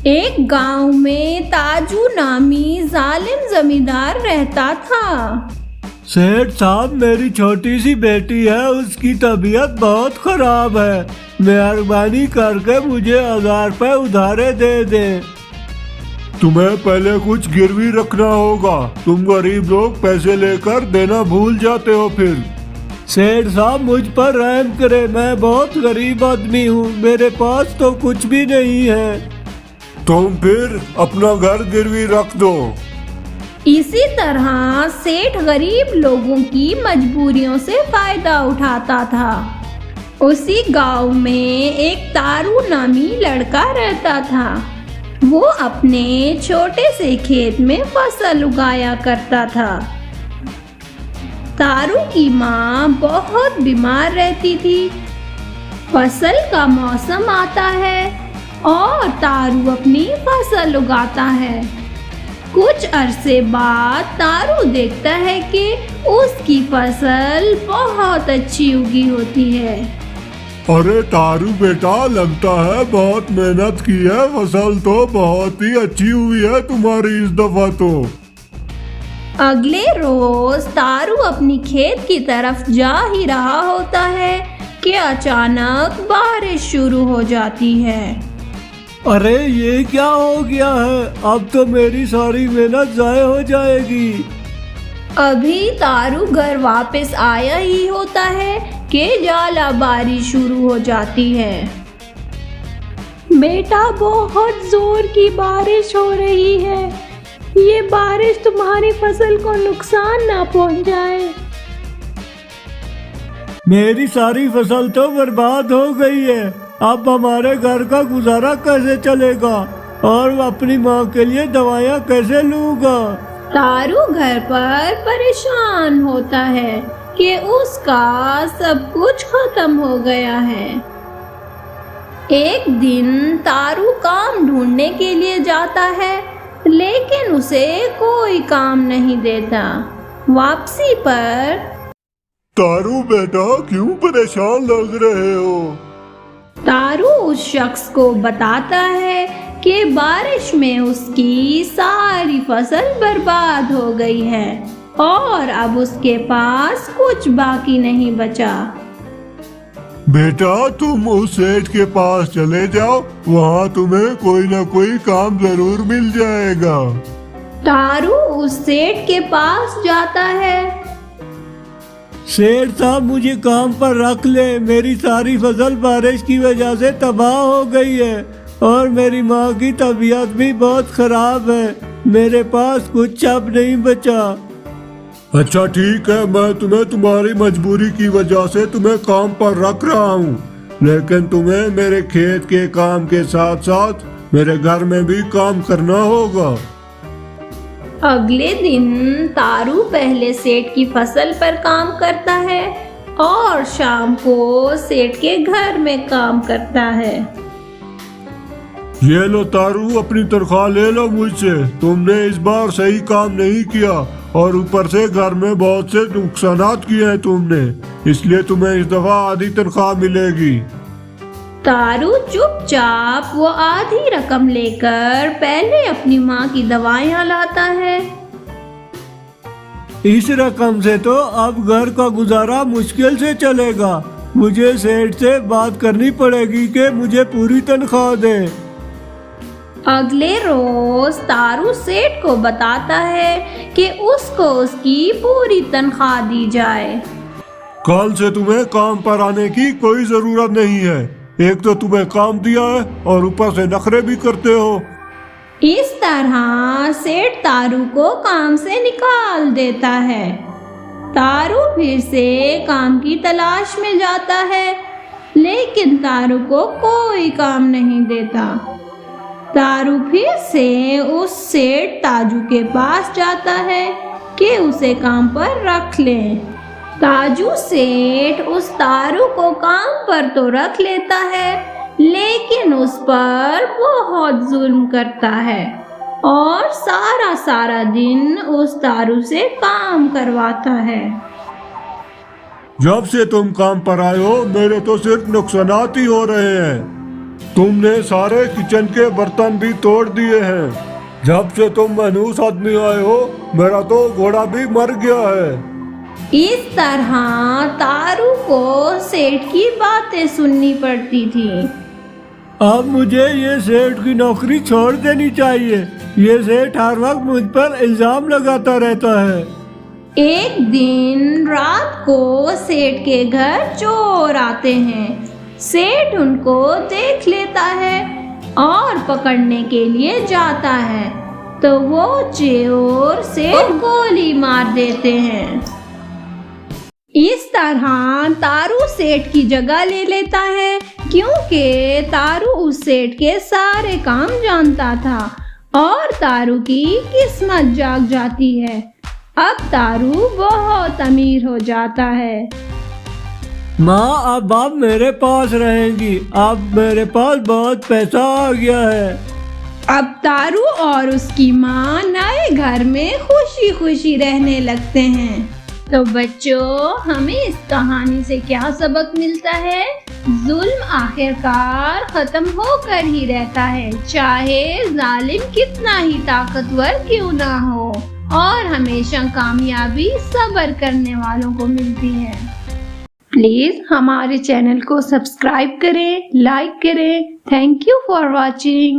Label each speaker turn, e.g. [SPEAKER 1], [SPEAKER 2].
[SPEAKER 1] एक गांव में ताजू नामी जालिम जमींदार रहता था।
[SPEAKER 2] सेठ साहब, मेरी छोटी सी बेटी है, उसकी तबीयत बहुत खराब है। मेहरबानी करके मुझे 1000 रुपए उधारे दे दे। तुम्हें पहले कुछ गिरवी रखना होगा। तुम गरीब लोग पैसे लेकर देना भूल जाते हो फिर। सेठ साहब, मुझ पर रहम करे, मैं बहुत गरीब आदमी हूँ, मेरे पास तो कुछ भी नहीं है। तुम फिर अपना घर गिरवी रख दो।
[SPEAKER 1] इसी तरह सेठ गरीब लोगों की मजबूरियों से फायदा उठाता था। उसी गांव में एक तारू नामी लड़का रहता था। वो अपने छोटे से खेत में फसल उगाया करता था। तारू की माँ बहुत बीमार रहती थी। फसल का मौसम आता है और तारू अपनी फसल उगाता है। कुछ अरसे बाद तारू देखता है कि उसकी फसल बहुत अच्छी उगी होती है।
[SPEAKER 2] अरे तारू बेटा, लगता है बहुत मेहनत की है, फसल तो बहुत ही अच्छी हुई है तुम्हारी इस दफा तो।
[SPEAKER 1] अगले रोज तारू अपनी खेत की तरफ जा ही रहा होता है कि अचानक बारिश शुरू हो जाती है।
[SPEAKER 2] अरे ये क्या हो गया है, अब तो मेरी सारी मेहनत जाया हो जाएगी।
[SPEAKER 1] अभी तारू घर वापस आया ही होता है कि झालाबारी शुरू हो जाती है। बेटा, बहुत जोर की बारिश हो रही है, ये बारिश तुम्हारी फसल को नुकसान ना पहुंचाए।
[SPEAKER 2] मेरी सारी फसल तो बर्बाद हो गई है, अब हमारे घर का गुजारा कैसे चलेगा और अपनी माँ के लिए दवाइयाँ कैसे लूँगा।
[SPEAKER 1] तारू घर पर परेशान होता है कि उसका सब कुछ खत्म हो गया है। एक दिन तारू काम ढूंढने के लिए जाता है, लेकिन उसे कोई काम नहीं देता। वापसी पर,
[SPEAKER 2] तारू बेटा, क्यों परेशान लग रहे हो?
[SPEAKER 1] तारू उस शख्स को बताता है कि बारिश में उसकी सारी फसल बर्बाद हो गई है और अब उसके पास कुछ बाकी नहीं बचा।
[SPEAKER 2] बेटा, तुम उस सेठ के पास चले जाओ, वहाँ तुम्हें कोई ना कोई काम जरूर मिल जाएगा।
[SPEAKER 1] तारू उस सेठ के पास जाता है।
[SPEAKER 2] सेठ साहब, मुझे काम पर रख ले, मेरी सारी फसल बारिश की वजह से तबाह हो गई है और मेरी माँ की तबीयत भी बहुत खराब है, मेरे पास कुछ अब नहीं बचा। अच्छा ठीक है, मैं तुम्हें तुम्हारी मजबूरी की वजह से तुम्हें काम पर रख रहा हूँ, लेकिन तुम्हें मेरे खेत के काम के साथ साथ मेरे घर में भी काम करना होगा।
[SPEAKER 1] अगले दिन तारू पहले सेठ की फसल पर काम करता है और शाम को सेठ के घर में काम करता है।
[SPEAKER 2] ये लो तारू, अपनी तनख्वाह ले लो मुझसे, तुमने इस बार सही काम नहीं किया और ऊपर से घर में बहुत से नुकसानात किए हैं तुमने, इसलिए तुम्हें इस दफा आधी तनख्वाह मिलेगी।
[SPEAKER 1] तारू चुपचाप वो आधी रकम लेकर पहले अपनी माँ की दवाइयाँ लाता है।
[SPEAKER 2] इस रकम से तो अब घर का गुजारा मुश्किल से चलेगा, मुझे सेठ से बात करनी पड़ेगी कि मुझे पूरी तनख्वाह दे।
[SPEAKER 1] अगले रोज तारू सेठ को बताता है कि उसको उसकी पूरी तनख्वाह दी जाए।
[SPEAKER 2] कल से तुम्हें काम पर आने की कोई जरूरत नहीं है, एक तो तुम्हें काम दिया है और ऊपर से नखरे भी करते हो।
[SPEAKER 1] इस तरह सेठ तारू को काम से निकाल देता है। तारू फिर से काम की तलाश में जाता है, लेकिन तारू को कोई काम नहीं देता। तारू फिर से उस सेठ ताजू के पास जाता है कि उसे काम पर रख ले। ताजू सेठ उस तारू को काम पर तो रख लेता है, लेकिन उस पर बहुत जुल्म करता है और सारा दिन उस तारू से काम करवाता है।
[SPEAKER 2] जब से तुम काम पर आए हो, मेरे तो सिर्फ नुकसानात ही हो रहे हैं। तुमने सारे किचन के बर्तन भी तोड़ दिए हैं। जब से तुम मनहूस आदमी आए हो, मेरा तो घोड़ा भी मर गया है।
[SPEAKER 1] इस तरह तारू को सेठ की बातें सुननी पड़ती थी।
[SPEAKER 2] अब मुझे ये सेठ की नौकरी छोड़ देनी चाहिए। ये सेठ हर वक्त मुझ पर इल्जाम लगाता रहता है।
[SPEAKER 1] एक दिन रात को सेठ के घर चोर आते हैं। सेठ उनको देख लेता है और पकड़ने के लिए जाता है, तो वो चोर सेठ को गोली मार देते हैं। इस तरह तारू सेठ की जगह ले लेता है, क्योंकि तारू उस सेठ के सारे काम जानता था और तारू की किस्मत जाग जाती है। अब तारू बहुत अमीर हो जाता है।
[SPEAKER 2] माँ, अब आप मेरे पास रहेंगी। अब मेरे पास बहुत पैसा आ गया है।
[SPEAKER 1] अब तारू और उसकी माँ नए घर में खुशी खुशी रहने लगते हैं। तो बच्चों, हमें इस कहानी से क्या सबक मिलता है? जुल्म आखिरकार खत्म होकर ही रहता है, चाहे जालिम कितना ही ताकतवर क्यों ना हो। और हमेशा कामयाबी सब्र करने वालों को मिलती है। प्लीज हमारे चैनल को सब्सक्राइब करें, लाइक करें। Thank you for watching.